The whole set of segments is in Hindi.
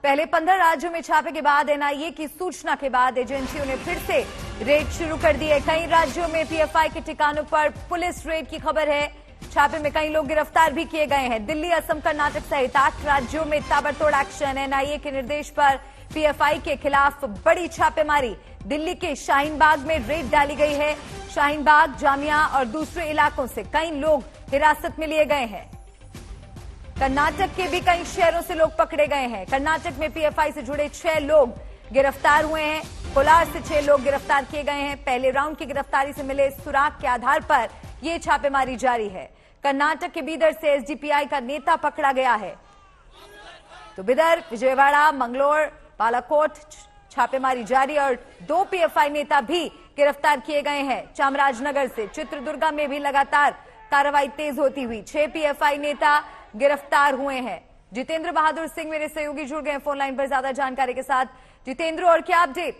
पहले 15 राज्यों में छापे के बाद एनआईए की सूचना के बाद एजेंसियों ने फिर से रेड शुरू कर दी है। कई राज्यों में पीएफआई के ठिकानों पर पुलिस रेड की खबर है। छापे में कई लोग गिरफ्तार भी किए गए हैं। दिल्ली, असम, कर्नाटक सहित 8 राज्यों में ताबड़तोड़ एक्शन। एनआईए के निर्देश पर पीएफआई के खिलाफ बड़ी छापेमारी। दिल्ली के शाहीन बाग में रेड डाली गई है। शाहीन बाग, जामिया और दूसरे इलाकों से कई लोग हिरासत में लिए गए हैं। कर्नाटक के भी कई शहरों से लोग पकड़े गए हैं। कर्नाटक में पीएफआई से जुड़े 6 लोग गिरफ्तार हुए हैं। कोलार से 6 लोग गिरफ्तार किए गए हैं। पहले राउंड की गिरफ्तारी से मिले सुराग के आधार पर यह छापेमारी जारी है। कर्नाटक के बीदर से एसडीपीआई का नेता पकड़ा गया है। तो बीदर, विजयवाड़ा, मंगलोर, बालाकोट छापेमारी जारी और 2 पीएफआई नेता भी गिरफ्तार किए गए हैं। चामराजनगर से चित्रदुर्गा में भी लगातार कार्रवाई तेज होती हुई 6 पीएफआई नेता गिरफ्तार हुए हैं। जितेंद्र बहादुर सिंह मेरे सहयोगी जुड़ गए हैं फोन लाइन पर ज्यादा जानकारी के साथ। जितेंद्र, और क्या अपडेट?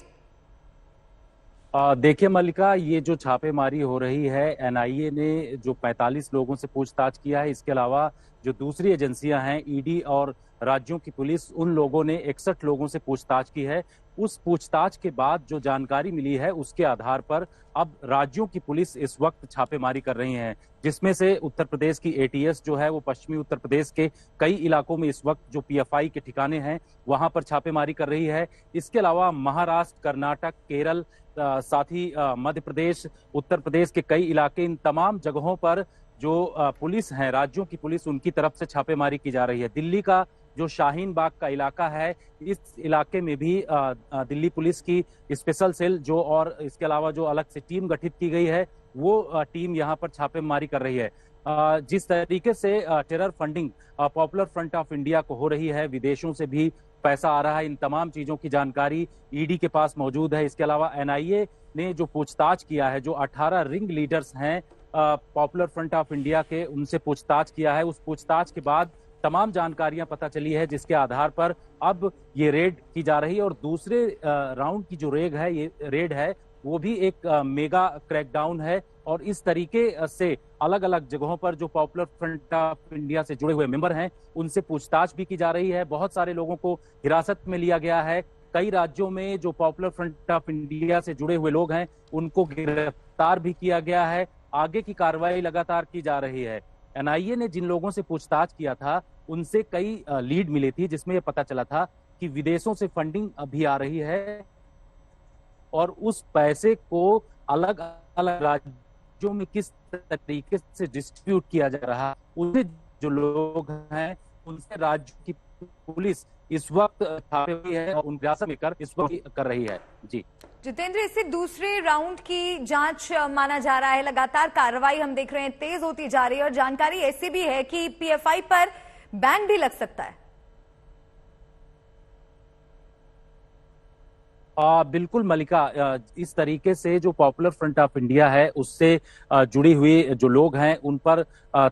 देखिए मल्लिका, ये जो छापेमारी हो रही है, एनआईए ने जो 45 लोगों से पूछताछ किया है, इसके अलावा जो दूसरी एजेंसियां हैं, ईडी और राज्यों की पुलिस, उन लोगों ने 61 लोगों से पूछताछ की है। उस पूछताछ के बाद जो जानकारी मिली है, उसके आधार पर अब राज्यों की पुलिस इस वक्त छापेमारी कर रही है, जिसमें से उत्तर प्रदेश की एटीएस जो है वो पश्चिमी उत्तर प्रदेश के कई इलाकों में इस वक्त जो पीएफआई के ठिकाने हैं वहां पर छापेमारी कर रही है। इसके अलावा महाराष्ट्र, कर्नाटक, केरल, साथ ही मध्य प्रदेश, उत्तर प्रदेश के कई इलाके, इन तमाम जगहों पर जो पुलिस है, राज्यों की पुलिस, उनकी तरफ से छापेमारी की जा रही है। दिल्ली का जो शाहीन बाग का इलाका है, इस इलाके में भी दिल्ली पुलिस की स्पेशल सेल जो और इसके अलावा जो अलग से टीम गठित की गई है, वो टीम यहाँ पर छापेमारी कर रही है। जिस तरीके से terror funding popular front of India को हो रही है, विदेशों से भी पैसा आ रहा है, इन तमाम चीजों की जानकारी ईडी के पास मौजूद है। इसके अलावा एनआईए ने जो पूछताछ किया है, जो 18 रिंग लीडर्स हैं पॉपुलर फ्रंट ऑफ इंडिया के, उनसे पूछताछ किया है। उस पूछताछ के बाद तमाम जानकारियां पता चली है, जिसके आधार पर अब ये रेड की जा रही है। और दूसरे राउंड की जो रेड है वो भी एक मेगा क्रैकडाउन है। और इस तरीके से अलग अलग जगहों पर जो पॉपुलर फ्रंट ऑफ इंडिया से जुड़े हुए मेंबर हैं, उनसे पूछताछ भी की जा रही है। बहुत सारे लोगों को हिरासत में लिया गया है। कई राज्यों में जो पॉपुलर फ्रंट ऑफ इंडिया से जुड़े हुए लोग हैं, उनको गिरफ्तार भी किया गया है। आगे की कार्रवाई लगातार की जा रही है। एनआईए ने जिन लोगों से पूछताछ किया था, उनसे कई लीड मिली थी, जिसमें यह पता चला था कि विदेशों से फंडिंग अभी आ रही है और उस पैसे को अलग अलग राज्यों में किस तरीके से डिस्ट्रीब्यूट किया जा रहा है, उनसे जो लोग हैं उनसे राज्य की पुलिस इस वक्त छापे है और उन हिरासत में कर इस वक्त कर रही है। जी जितेंद्र, इससे दूसरे राउंड की जांच माना जा रहा है। लगातार कार्रवाई हम देख रहे हैं तेज होती जा रही है और जानकारी ऐसी भी है कि पीएफआई पर बैन भी लग सकता है। बिल्कुल मलिका, इस तरीके से जो पॉपुलर फ्रंट ऑफ इंडिया है उससे जुड़ी हुई जो लोग हैं, उन पर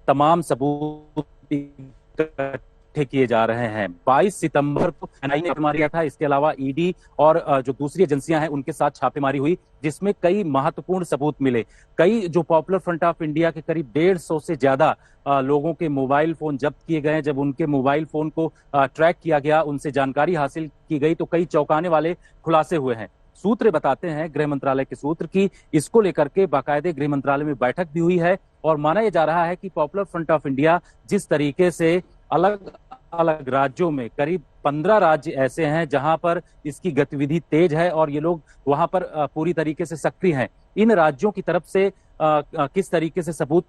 तमाम सबूत इकट्ठे किए जा रहे हैं। 22 सितंबर को एनआईए ने छापेमारी किया था। इसके अलावा ईडी और जो दूसरी एजेंसियां हैं उनके साथ छापेमारी हुई, जिसमें कई महत्वपूर्ण सबूत मिले। कई जो पॉपुलर फ्रंट ऑफ इंडिया के करीब 150 से ज्यादा लोगों के मोबाइल फोन जब्त किए गए। जब उनके मोबाइल फोन को ट्रैक किया गया, उनसे जानकारी हासिल की गई, तो कई चौंकाने वाले खुलासे हुए हैं। सूत्र बताते हैं, गृह मंत्रालय के सूत्र, की इसको लेकर के बाकायदे गृह मंत्रालय में बैठक भी हुई है और माना यह जा रहा है कि पॉपुलर फ्रंट ऑफ इंडिया जिस तरीके से अलग अलग राज्यों में, करीब 15 राज्य ऐसे हैं जहां पर इसकी गतिविधि तेज है और ये लोग वहां पर पूरी तरीके से सक्रिय हैं। इन राज्यों की तरफ से किस तरीके से सबूत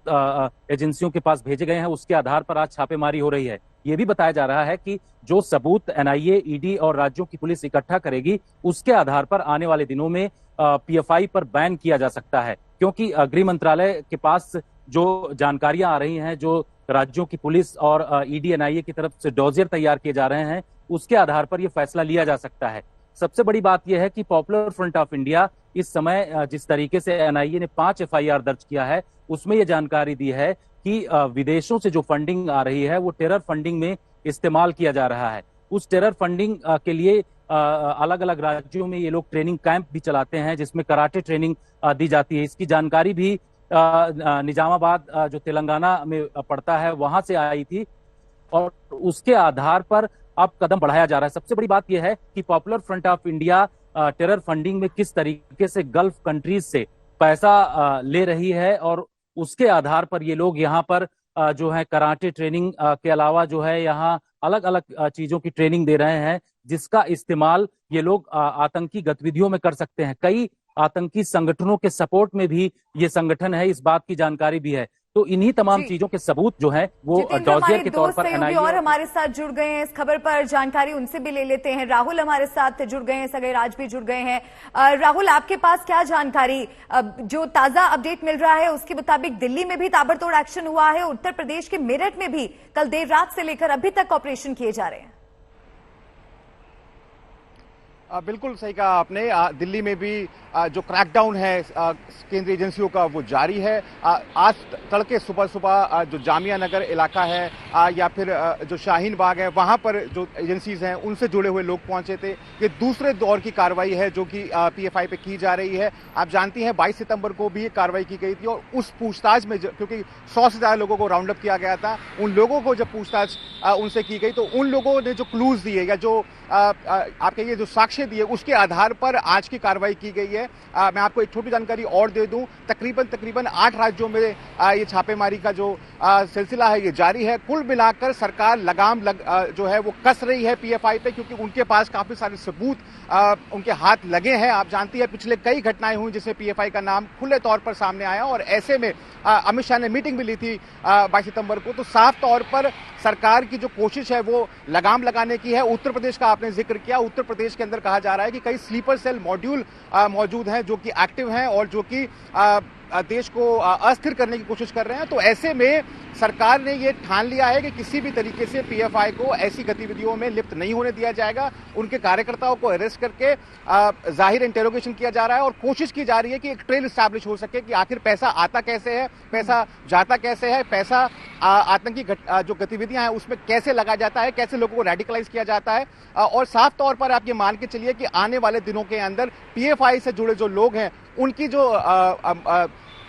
एजेंसियों के पास भेजे गए हैं, उसके आधार पर आज छापेमारी हो रही है। ये भी बताया जा रहा है कि जो सबूत एनआईए, ईडी और राज्यों की पुलिस इकट्ठा करेगी, उसके आधार पर आने वाले दिनों में पीएफआई पर बैन किया जा सकता है। क्योंकि गृह मंत्रालय के पास जो जानकारियां आ रही हैं, जो राज्यों की पुलिस और ईडी, एनआईए की तरफ से डोजियर तैयार किए जा रहे हैं, उसके आधार पर यह फैसला लिया जा सकता है। सबसे बड़ी बात यह है कि पॉपुलर फ्रंट ऑफ इंडिया इस समय जिस तरीके से एनआईए ने 5 एफआईआर दर्ज किया है, उसमें यह जानकारी दी है कि विदेशों से जो फंडिंग आ रही है वो टेरर फंडिंग में इस्तेमाल किया जा रहा है। उस टेरर फंडिंग के लिए अलग अलग राज्यों में ये लोग ट्रेनिंग कैंप भी चलाते हैं, जिसमें कराटे ट्रेनिंग दी जाती है। इसकी जानकारी भी निजामाबाद जो तेलंगाना में पड़ता है, वहां से आई थी और उसके आधार पर अब कदम बढ़ाया जा रहा है। सबसे बड़ी बात यह है कि popular front of India terror funding में किस तरीके से गल्फ कंट्रीज से पैसा ले रही है और उसके आधार पर ये लोग यहाँ पर जो है कराटे ट्रेनिंग के अलावा जो है यहाँ अलग अलग चीजों की ट्रेनिंग दे रहे हैं, जिसका इस्तेमाल ये लोग आतंकी गतिविधियों में कर सकते हैं। कई आतंकी संगठनों के सपोर्ट में भी ये संगठन है, इस बात की जानकारी भी है। तो इन्हीं तमाम चीजों के सबूत जो है वो डॉजियर के तौर पर एनआईए और हमारे साथ जुड़ गए हैं इस खबर पर जानकारी उनसे भी ले लेते हैं। राहुल हमारे साथ जुड़ गए हैं, सगै राज भी जुड़ गए हैं। राहुल, आपके पास क्या जानकारी? जो ताजा अपडेट मिल रहा है उसके मुताबिक दिल्ली में भी ताबड़तोड़ एक्शन हुआ है, उत्तर प्रदेश के मेरठ में भी कल देर रात से लेकर अभी तक ऑपरेशन किए जा रहे हैं। बिल्कुल सही कहा आपने। दिल्ली में भी जो क्रैकडाउन है केंद्रीय एजेंसियों का वो जारी है। आज तड़के सुबह सुबह जो जामिया नगर इलाका है या फिर जो शाहीन बाग है, वहां पर जो एजेंसीज हैं उनसे जुड़े हुए लोग पहुंचे थे। ये दूसरे दौर की कार्रवाई है जो कि पीएफआई पे की जा रही है। आप जानती हैं 22 सितंबर को भी ये कार्रवाई की गई थी और उस पूछताछ में क्योंकि 100 से ज्यादा लोगों को राउंड अप किया गया था, उन लोगों को जब पूछताछ उनसे की गई तो उन लोगों ने जो क्लूज दिए या जो आपके ये जो साक्ष्य दिए उसके आधार पर आज की कार्रवाई की गई है। मैं आपको एक छोटी जानकारी और दे दूं, तकरीबन 8 राज्यों में ये छापेमारी का जो सिलसिला है ये जारी है। कुल मिलाकर सरकार लगाम जो है वो कस रही है पीएफआई पे, क्योंकि उनके पास काफी सारे सबूत उनके हाथ लगे हैं। आप जानती है पिछले कई घटनाएं हुई जिसमें पीएफआई का नाम खुले तौर पर सामने आया और ऐसे में अमित शाह ने मीटिंग भी ली थी 22 सितंबर को। तो साफ तौर पर सरकार की जो कोशिश है वो लगाम लगाने की है। उत्तर प्रदेश का आपने जिक्र किया, उत्तर प्रदेश के अंदर कहा जा रहा है कि कई स्लीपर सेल मॉड्यूल मौजूद हैं जो कि एक्टिव हैं और जो कि देश को अस्थिर करने की कोशिश कर रहे हैं। तो ऐसे में सरकार ने ये ठान लिया है कि किसी भी तरीके से पीएफआई को ऐसी गतिविधियों में लिप्त नहीं होने दिया जाएगा। उनके कार्यकर्ताओं को अरेस्ट करके जाहिर इंटेरोगेशन किया जा रहा है और कोशिश की जा रही है कि एक ट्रेल एस्टैब्लिश हो सके कि आखिर पैसा आता कैसे है, पैसा जाता कैसे है, पैसा आतंकी जो गतिविधियां हैं उसमें कैसे लगाया जाता है, कैसे लोगों को रेडिकलाइज किया जाता है। और साफ तौर पर आप ये मान के चलिए कि आने वाले दिनों के अंदर पीएफआई से जुड़े जो लोग हैं उनकी जो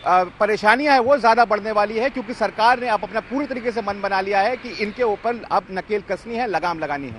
परेशानियां है वो ज्यादा बढ़ने वाली है, क्योंकि सरकार ने अब अपना पूरी तरीके से मन बना लिया है कि इनके ऊपर अब नकेल कसनी है, लगाम लगानी है।